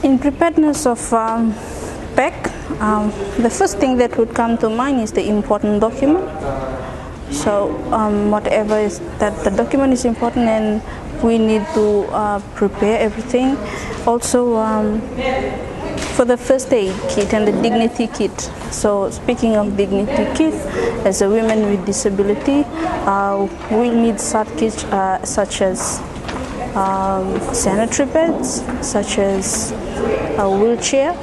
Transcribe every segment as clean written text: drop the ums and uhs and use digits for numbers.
In preparedness of PAC, the first thing that would come to mind is the important document. So whatever is that, the document is important, and we need to prepare everything. Also for the first aid kit and the dignity kit. So speaking of dignity kit, as a women with disability, we need such kits such as sanitary pads, such as a wheelchair,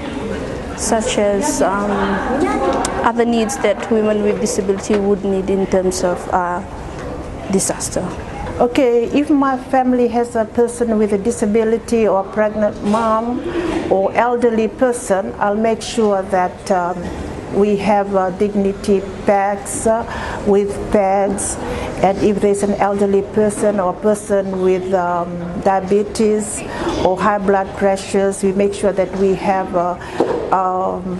such as other needs that women with disability would need in terms of disaster. Okay, if my family has a person with a disability or pregnant mom or elderly person, I'll make sure that we have dignity bags with pads, and if there's an elderly person or person with diabetes or high blood pressures, we make sure that we have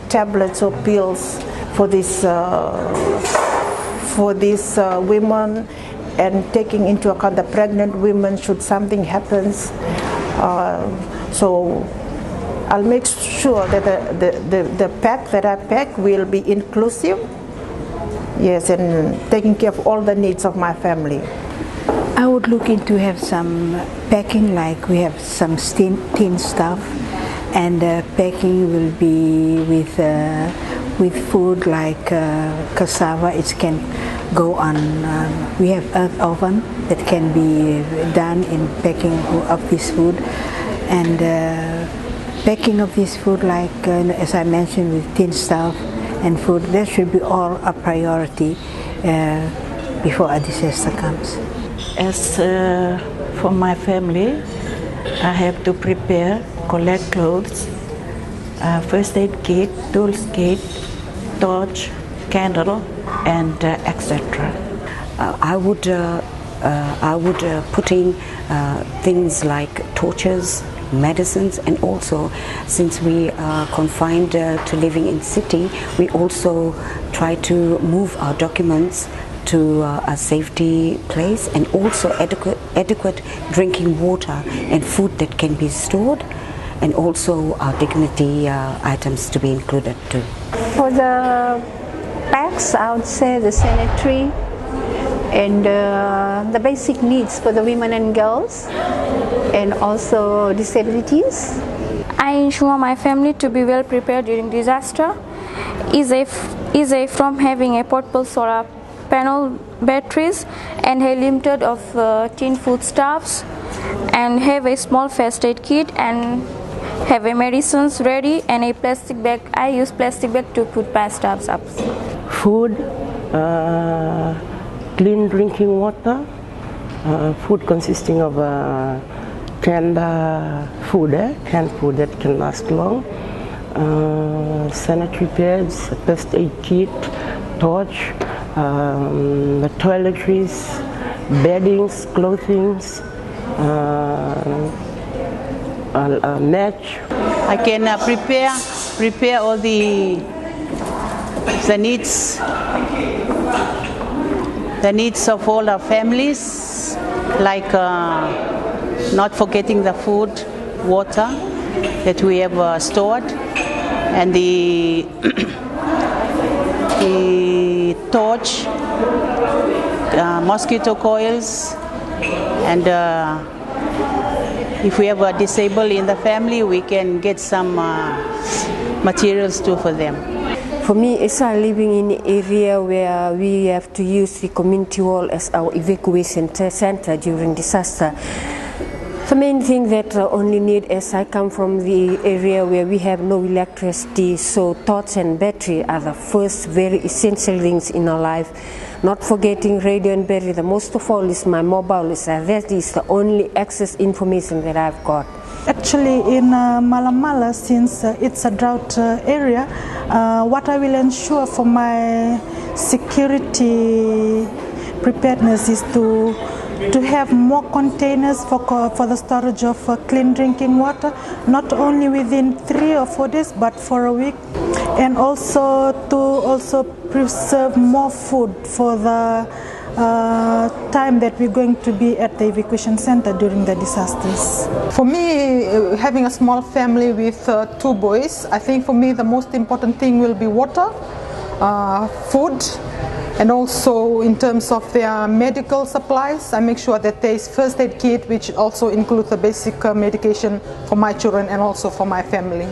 tablets or pills for these women, and taking into account the pregnant women should something happens. So I'll make sure that the pack that I pack will be inclusive, yes, and taking care of all the needs of my family. I would look into have some packing, like we have some tin stuff, and packing will be with food like cassava. It can go on. We have earth oven that can be done in packing of this food, and packing of this food, like as I mentioned, with tin stuff and food. That should be all a priority before a disaster comes. As for my family, I have to prepare, collect clothes, first aid kit, tools kit, torch, candle, and etc. I would put in things like torches, medicines, and also, since we are confined to living in city, we also try to move our documents to a safety place, and also adequate drinking water and food that can be stored, and also our dignity items to be included too. For the packs, I would say the sanitary and the basic needs for the women and girls, and also disabilities. I ensure my family to be well prepared during disaster. Easy from having a portable solar panel batteries and a limited of tin foodstuffs, and have a small first aid kit, and have a medicines ready, and a plastic bag. I use plastic bag to put my stuffs up. Food, clean drinking water, food consisting of canned food that can last long, sanitary pads, first aid kit, torch, the toiletries, beddings, clothings, a match. I can prepare all the needs of all our families, like not forgetting the food, water that we have stored, and the torch, mosquito coils, and if we have a disabled in the family, we can get some materials too for them. For me, as I'm living in an area where we have to use the community hall as our evacuation center during disaster, the main thing that I only need, as I come from the area where we have no electricity, so torch and battery are the first very essential things in our life. Not forgetting radio and battery. The most of all is my mobile. That is the only access information that I've got. Actually, in Malamala, since it's a drought area, what I will ensure for my security preparedness is to have more containers for the storage of clean drinking water, not only within 3 or 4 days, but for a week, and also to preserve more food for the time that we're going to be at the evacuation center during the disasters. For me, having a small family with 2 boys, I think for me the most important thing will be water, food, and also in terms of their medical supplies, I make sure that there is first aid kit, which also includes the basic medication for my children and also for my family.